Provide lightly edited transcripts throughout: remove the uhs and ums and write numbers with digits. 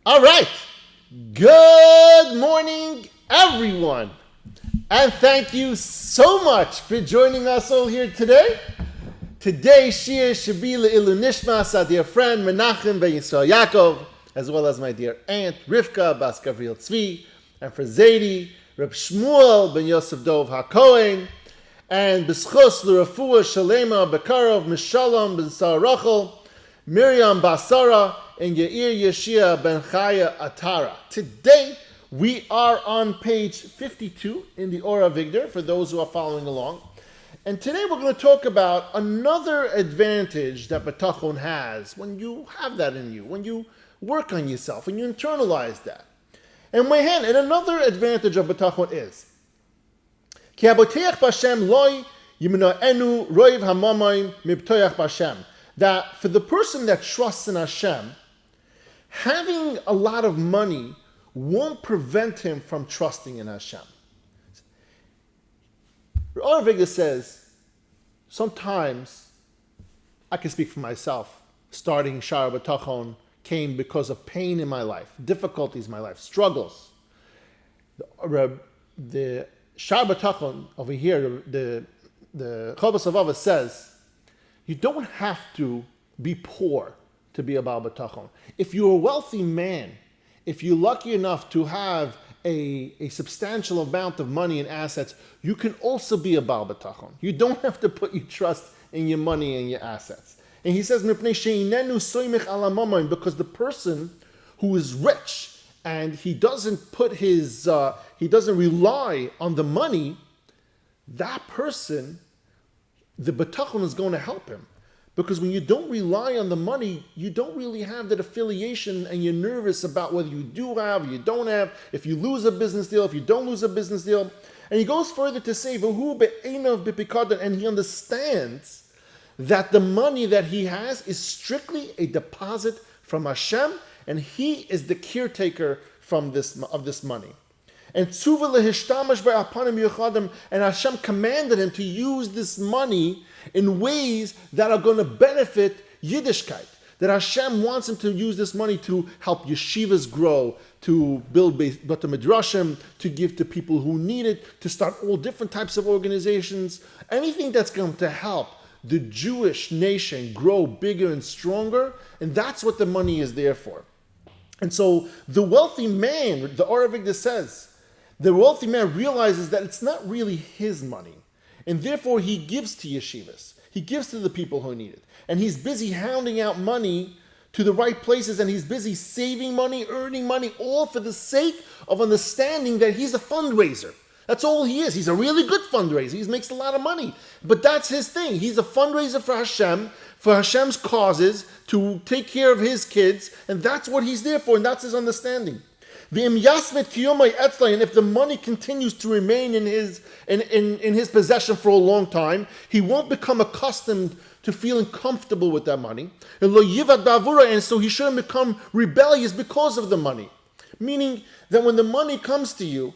All right. Good morning, everyone. And thank you so much for joining us all here today. Today's shiur should be le'ilu nishmas our dear friend Menachem ben Yisrael Yaakov, as well as my dear aunt Rivka bas Gavriel Tzvi, and for Zaidi, Reb Shmuel ben Yosef Dov HaKohen, and b'schus l'rafua shalema bekarov mishalom ben Sarah Rachel, Miriam Basara, and Yair Yeshia ben Chaya Atara. Today, we are on page 52 in the Or HaVigdor, for those who are following along. And today we're going to talk about another advantage that Bitachon has when you have that in you, when you work on yourself, when you internalize that. And another advantage of Bitachon is Ki haboteach b'Hashem loy yimna'enu roiv hamamayim mibtoach b'Hashem. That for the person that trusts in Hashem, having a lot of money won't prevent him from trusting in Hashem. Rav Av says, sometimes, I can speak for myself, starting Shaar HaBitachon came because of pain in my life, difficulties in my life, struggles. The Shaar HaBitachon over here, the Rav Av says, you don't have to be poor to be a Baal Bitachon. If you're a wealthy man, if you're lucky enough to have a substantial amount of money and assets, you can also be a Baal Bitachon. You don't have to put your trust in your money and your assets. And he says, because the person who is rich and he doesn't rely on the money, that person, the Bitachon is going to help him. Because when you don't rely on the money, you don't really have that affiliation and you're nervous about whether you do have or you don't have, if you lose a business deal, if you don't lose a business deal. And he goes further to say, and he understands that the money that he has is strictly a deposit from Hashem, and he is the caretaker of this money. And Hashem commanded him to use this money in ways that are going to benefit Yiddishkeit. That Hashem wants him to use this money to help yeshivas grow, to build Bata Midrashim, to give to people who need it, to start all different types of organizations. Anything that's going to help the Jewish nation grow bigger and stronger, and that's what the money is there for. And so the wealthy man, the Or HaVigdor says, the wealthy man realizes that it's not really his money. And therefore he gives to yeshivas. He gives to the people who need it. And he's busy hounding out money to the right places, and he's busy saving money, earning money, all for the sake of understanding that he's a fundraiser. That's all he is. He's a really good fundraiser. He makes a lot of money. But that's his thing. He's a fundraiser for Hashem, for Hashem's causes, to take care of his kids, and that's what he's there for, and that's his understanding. And if the money continues to remain in his possession for a long time, he won't become accustomed to feeling comfortable with that money. And so he shouldn't become rebellious because of the money. Meaning that when the money comes to you,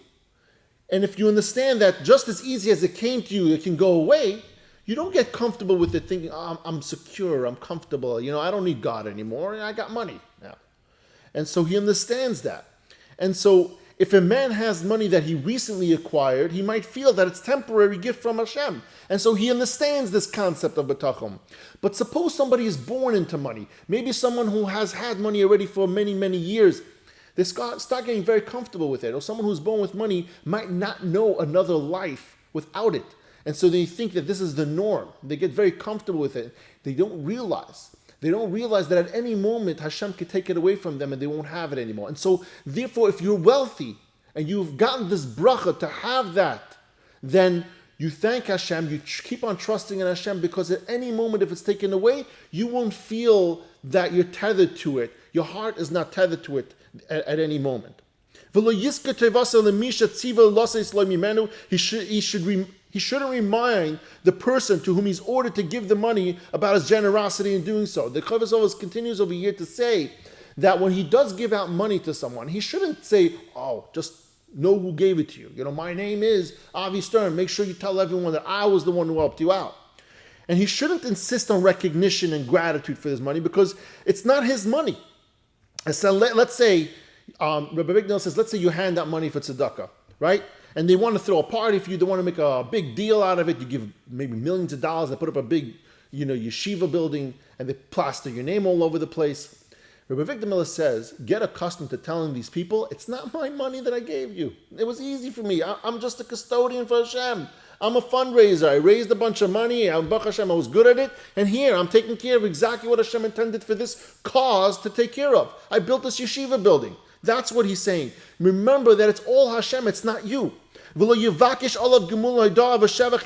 and if you understand that just as easy as it came to you, it can go away, you don't get comfortable with it thinking, I'm secure, I'm comfortable, I don't need God anymore, I got money now. And so he understands that. And so if a man has money that he recently acquired, he might feel that it's temporary gift from Hashem. And so he understands this concept of Bitachon. But suppose somebody is born into money. Maybe someone who has had money already for many, many years. They start getting very comfortable with it. Or someone who's born with money might not know another life without it. And so they think that this is the norm. They get very comfortable with it. They don't realize that at any moment Hashem could take it away from them and they won't have it anymore. And so, therefore, if you're wealthy and you've gotten this bracha to have that, then you thank Hashem, you keep on trusting in Hashem, because at any moment if it's taken away, you won't feel that you're tethered to it. Your heart is not tethered to it at any moment. He shouldn't remind the person to whom he's ordered to give the money about his generosity in doing so. The Rav Av continues over here to say that when he does give out money to someone, he shouldn't say, just know who gave it to you. My name is Avi Stern. Make sure you tell everyone that I was the one who helped you out. And he shouldn't insist on recognition and gratitude for his money, because it's not his money. So let's say Rabbi Avigdor says, let's say you hand out money for tzedakah, right? And they want to throw a party for you. They want to make a big deal out of it. You give maybe millions of dollars. They put up a big, yeshiva building, and they plaster your name all over the place. Rabbi Avigdor says, get accustomed to telling these people, it's not my money that I gave you. It was easy for me. I'm just a custodian for Hashem. I'm a fundraiser. I raised a bunch of money. Baruch Hashem, I was good at it. And here, I'm taking care of exactly what Hashem intended for this cause to take care of. I built this yeshiva building. That's what he's saying. Remember that it's all Hashem. It's not you. You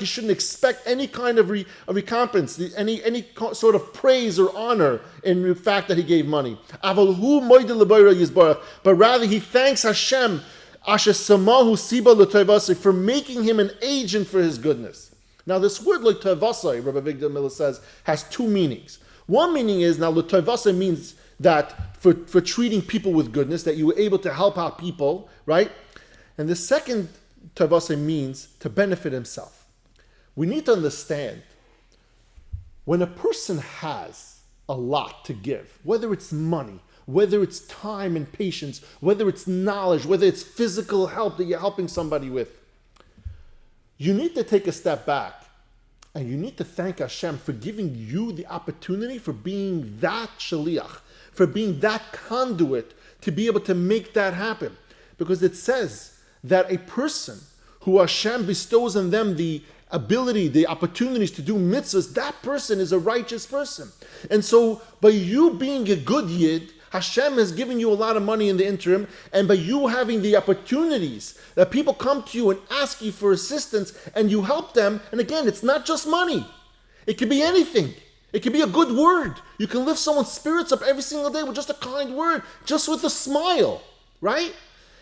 shouldn't expect any kind of recompense, any sort of praise or honor in the fact that he gave money. But rather he thanks Hashem for making him an agent for his goodness. Now this word l'toivasai, Rabbi Avigdor Miller says, has two meanings. One meaning is, now l'toivasai means that for treating people with goodness, that you were able to help out people, right? And the second Tavase means to benefit himself. We need to understand, when a person has a lot to give, whether it's money, whether it's time and patience, whether it's knowledge, whether it's physical help that you're helping somebody with, you need to take a step back and you need to thank Hashem for giving you the opportunity for being that shaliach, for being that conduit to be able to make that happen. Because it says that a person who Hashem bestows on them the ability, the opportunities to do mitzvahs, that person is a righteous person. And so by you being a good yid, Hashem has given you a lot of money in the interim, and by you having the opportunities that people come to you and ask you for assistance and you help them, and again, it's not just money. It could be anything. It could be a good word. You can lift someone's spirits up every single day with just a kind word, just with a smile, right?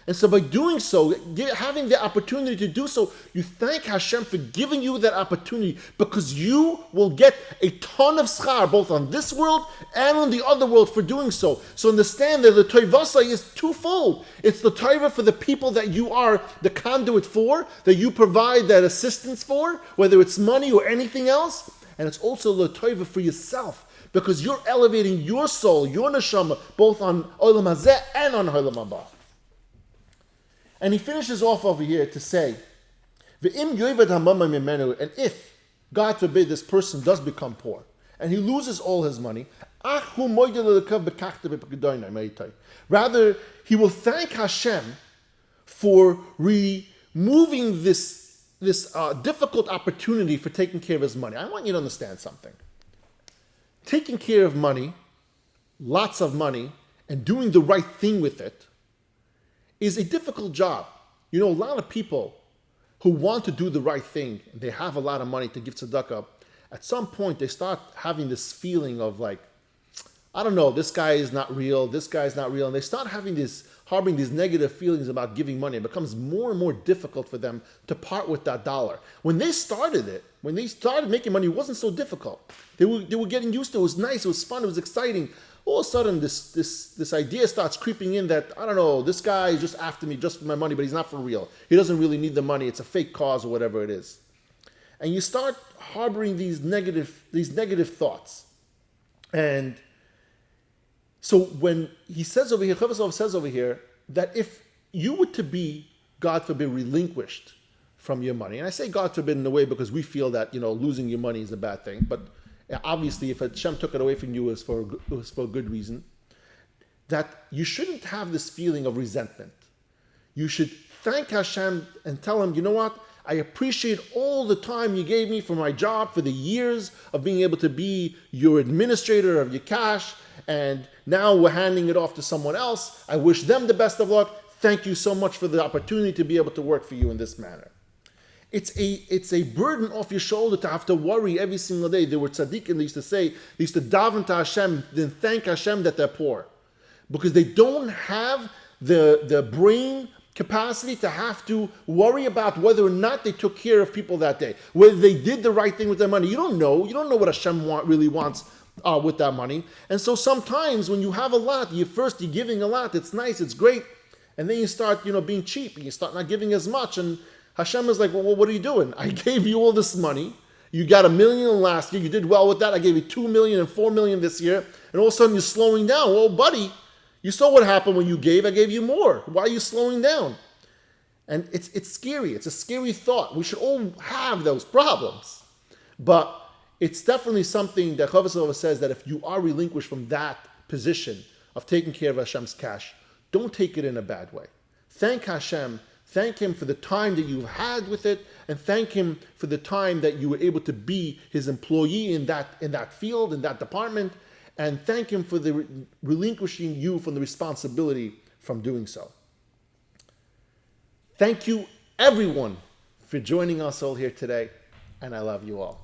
And so by doing so, having the opportunity to do so, you thank Hashem for giving you that opportunity, because you will get a ton of schar, both on this world and on the other world, for doing so. So understand that the toivasa is twofold. It's the toiva for the people that you are the conduit for, that you provide that assistance for, whether it's money or anything else. And it's also the toiva for yourself, because you're elevating your soul, your neshama, both on olam hazeh and on olam haba. And he finishes off over here to say, and if, God forbid, this person does become poor, and he loses all his money, rather, he will thank Hashem for removing this difficult opportunity for taking care of his money. I want you to understand something. Taking care of money, lots of money, and doing the right thing with it is a difficult job. A lot of people who want to do the right thing, and they have a lot of money to give tzedakah, at some point they start having this feeling of like, I don't know, this guy is not real, this guy is not real, and they start harboring these negative feelings about giving money. It becomes more and more difficult for them to part with that dollar. When they started making money, it wasn't so difficult. They were getting used to it. It was nice, it was fun, it was exciting. All of a sudden, this idea starts creeping in that, I don't know, this guy is just after me just for my money, but he's not for real. He doesn't really need the money. It's a fake cause or whatever it is. And you start harboring these negative thoughts. And so when he says over here, Rav Av says over here, that if you were to be, God forbid, relinquished from your money, and I say God forbid in a way because we feel that, losing your money is a bad thing, but obviously, if Hashem took it away from you, it was for a good reason. That you shouldn't have this feeling of resentment. You should thank Hashem and tell him, you know what? I appreciate all the time you gave me for my job, for the years of being able to be your administrator of your cash, and now we're handing it off to someone else. I wish them the best of luck. Thank you so much for the opportunity to be able to work for you in this manner. It's a burden off your shoulder to have to worry every single day. There were tzaddikim, they used to say, they used to daven to Hashem, then thank Hashem that they're poor. Because they don't have the brain capacity to have to worry about whether or not they took care of people that day, whether they did the right thing with their money. You don't know what Hashem really wants with that money. And so sometimes when you have a lot, you're giving a lot, it's nice, it's great, and then you start being cheap, and you start not giving as much, and Hashem is like, well, what are you doing? I gave you all this money. You got $1 million last year. You did well with that. I gave you $2 million and $4 million this year. And all of a sudden you're slowing down. Well, buddy, You saw what happened when you gave. I gave you more. Why are you slowing down? And it's scary. It's a scary thought. We should all have those problems. But it's definitely something that Rav Av says that if you are relinquished from that position of taking care of Hashem's cash, don't take it in a bad way. Thank Hashem. Thank Him for the time that you've had with it, and thank Him for the time that you were able to be His employee in that field, in that department, and thank Him for the relinquishing you from the responsibility from doing so. Thank you, everyone, for joining us all here today, and I love you all.